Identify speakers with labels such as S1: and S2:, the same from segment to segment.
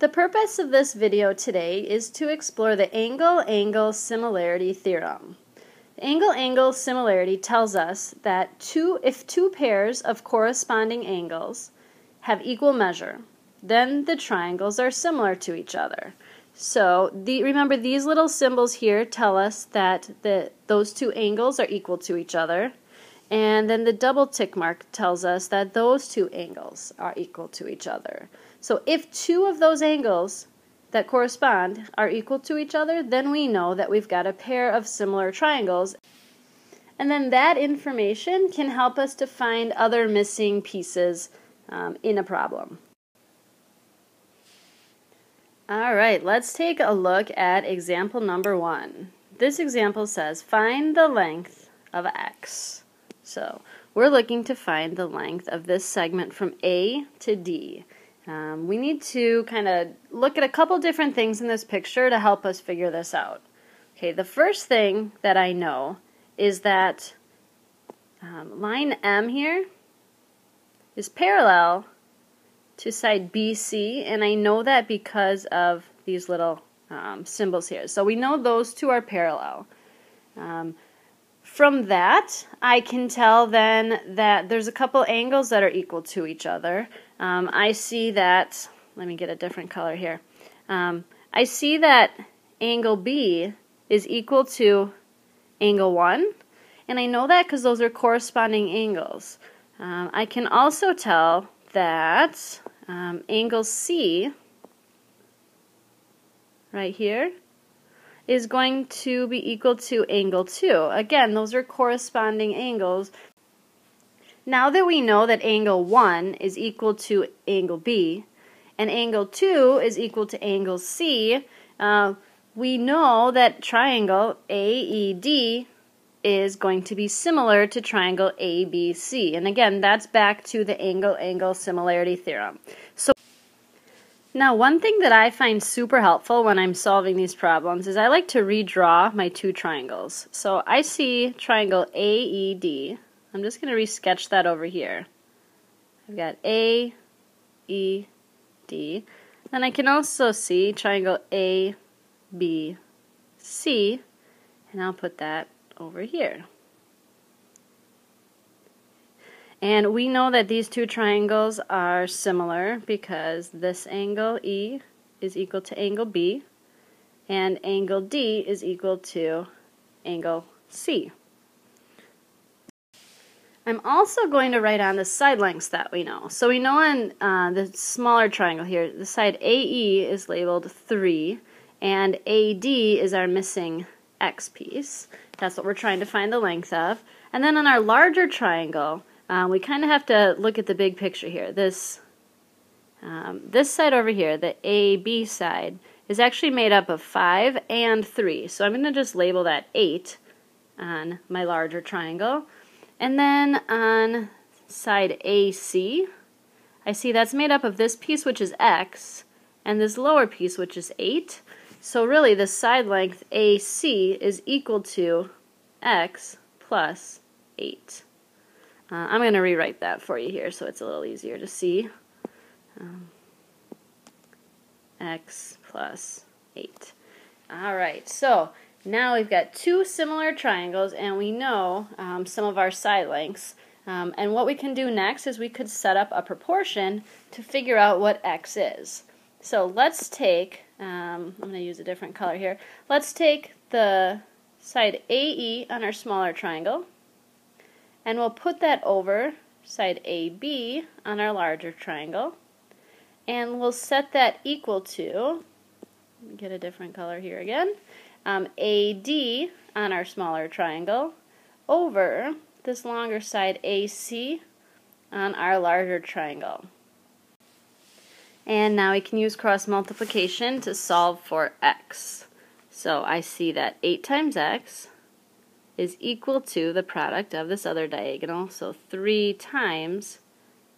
S1: The purpose of this video today is to explore the angle-angle similarity theorem. The angle-angle similarity tells us that if two pairs of corresponding angles have equal measure, then the triangles are similar to each other. So remember, these little symbols here tell us that those two angles are equal to each other, and then the double tick mark tells us that those two angles are equal to each other. So if two of those angles that correspond are equal to each other, then we know that we've got a pair of similar triangles. And then that information can help us to find other missing pieces in a problem. Alright, let's take a look at example number 1. This example says, find the length of x. So we're looking to find the length of this segment from A to D. We need to kind of look at a couple different things in this picture to help us figure this out. Okay, the first thing that I know is that line M here is parallel to side BC, and I know that because of these little symbols here. So we know those two are parallel. From that, I can tell then that there's a couple angles that are equal to each other. I see that, let me get a different color here. I see that angle B is equal to angle 1, and I know that because those are corresponding angles. I can also tell that angle C, right here, is going to be equal to angle 2. Again, those are corresponding angles. Now that we know that angle 1 is equal to angle B, and angle 2 is equal to angle C, we know that triangle AED is going to be similar to triangle ABC. And again, that's back to the angle-angle similarity theorem. So now, one thing that I find super helpful when I'm solving these problems is I like to redraw my two triangles. So I see triangle AED. I'm just going to resketch that over here. I've got AED. Then I can also see triangle ABC, and I'll put that over here. And we know that these two triangles are similar because this angle E is equal to angle B, and angle D is equal to angle C. I'm also going to write on the side lengths that we know. So we know on the smaller triangle here, the side AE is labeled 3, and AD is our missing X piece. That's what we're trying to find the length of. And then on our larger triangle, we kind of have to look at the big picture here. This side over here, the AB side, is actually made up of 5 and 3. So I'm going to just label that 8 on my larger triangle. And then on side AC, I see that's made up of this piece, which is X, and this lower piece, which is 8. So really, the side length AC is equal to X plus 8. I'm going to rewrite that for you here so it's a little easier to see. X plus 8. Alright, so now we've got two similar triangles and we know some of our side lengths. And what we can do next is we could set up a proportion to figure out what X is. So let's take, I'm going to use a different color here. Let's take the side AE on our smaller triangle, and we'll put that over side AB on our larger triangle, and we'll set that equal to, let me get a different color here again, AD on our smaller triangle over this longer side AC on our larger triangle. And now we can use cross multiplication to solve for X. So I see that 8 times X is equal to the product of this other diagonal, so 3 times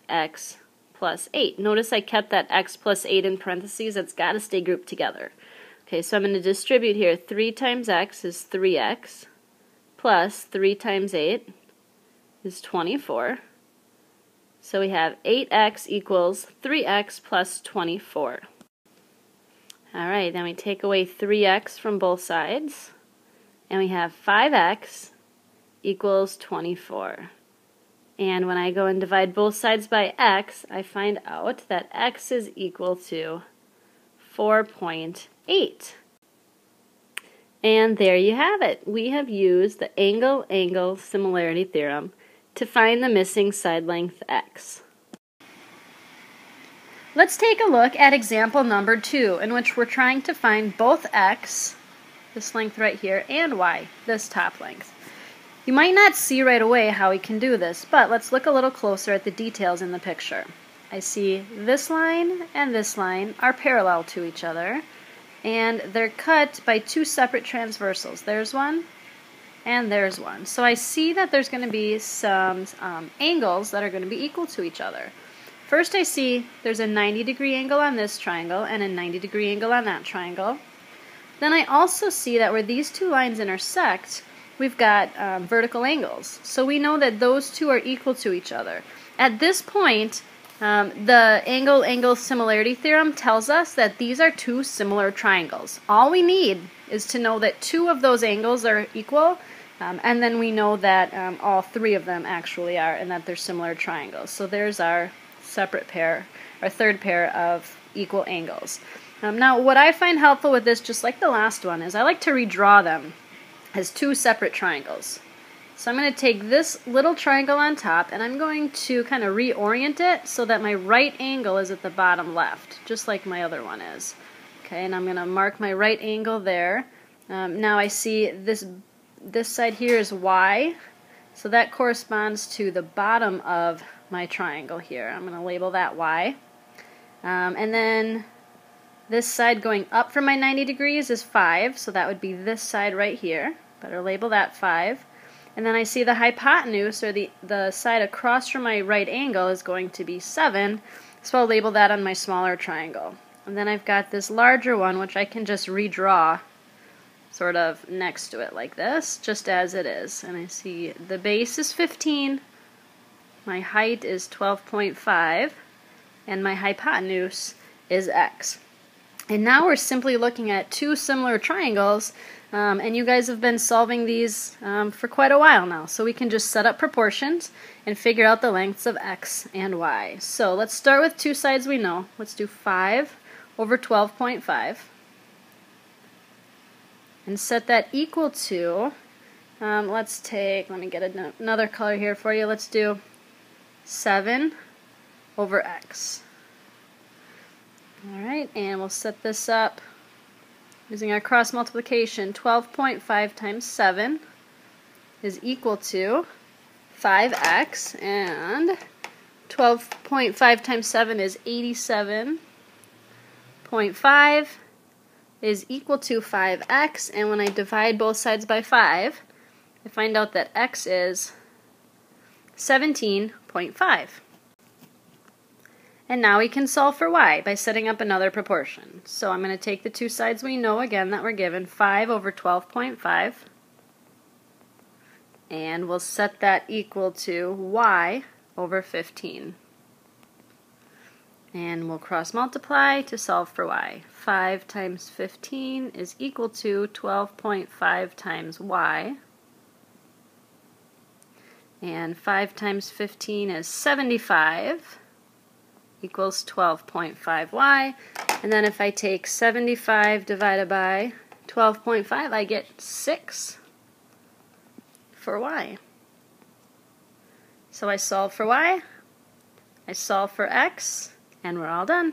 S1: X plus 8. Notice I kept that X plus 8 in parentheses. It's got to stay grouped together. Okay, so I'm going to distribute here. 3 times X is 3X plus 3 times 8 is 24. So we have 8x equals 3x plus 24. Alright, then we take away 3x from both sides, and we have 5x equals 24. And when I go and divide both sides by x, I find out that x is equal to 4.8. And there you have it. We have used the angle-angle similarity theorem to find the missing side length x. Let's take a look at example number 2, in which we're trying to find both x, this length right here, and y, this top length. You might not see right away how we can do this, but let's look a little closer at the details in the picture. I see this line and this line are parallel to each other, and they're cut by 2 separate transversals. There's one, and there's one. So I see that there's going to be some angles that are going to be equal to each other. First I see there's a 90-degree angle on this triangle and a 90-degree angle on that triangle. Then I also see that where these 2 lines intersect, we've got vertical angles. So we know that those 2 are equal to each other. At this point, the angle-angle similarity theorem tells us that these are 2 similar triangles. All we need is to know that 2 of those angles are equal, and then we know that all 3 of them actually are, and that they're similar triangles. So there's our separate pair, our third pair of equal angles. Now what I find helpful with this, just like the last one, is I like to redraw them as 2 separate triangles. So I'm going to take this little triangle on top and I'm going to kind of reorient it so that my right angle is at the bottom left, just like my other one is. Okay, and I'm going to mark my right angle there. Now I see this side here is y, so that corresponds to the bottom of my triangle here. I'm going to label that y. And then this side going up from my 90 degrees is 5, so that would be this side right here. Better label that 5. And then I see the hypotenuse, or the side across from my right angle, is going to be 7, so I'll label that on my smaller triangle. And then I've got this larger one, which I can just redraw sort of next to it like this, just as it is. And I see the base is 15, my height is 12.5, and my hypotenuse is x. And now we're simply looking at 2 similar triangles, and you guys have been solving these for quite a while now. So we can just set up proportions and figure out the lengths of x and y. So let's start with 2 sides we know. Let's do 5 over 12.5. And set that equal to, let me get another color here for you. Let's do 7 over x. Alright, and we'll set this up using our cross multiplication. 12.5 times 7 is equal to 5x, and 12.5 times 7 is 87.5 is equal to 5x, and when I divide both sides by 5, I find out that x is 17.5. And now we can solve for y by setting up another proportion. So I'm going to take the 2 sides we know again that were given, 5 over 12.5, and we'll set that equal to y over 15. And we'll cross multiply to solve for y. 5 times 15 is equal to 12.5 times y. And 5 times 15 is 75, equals 12.5y. And then if I take 75 divided by 12.5, I get 6 for y. So I solve for y, I solve for x, and we're all done.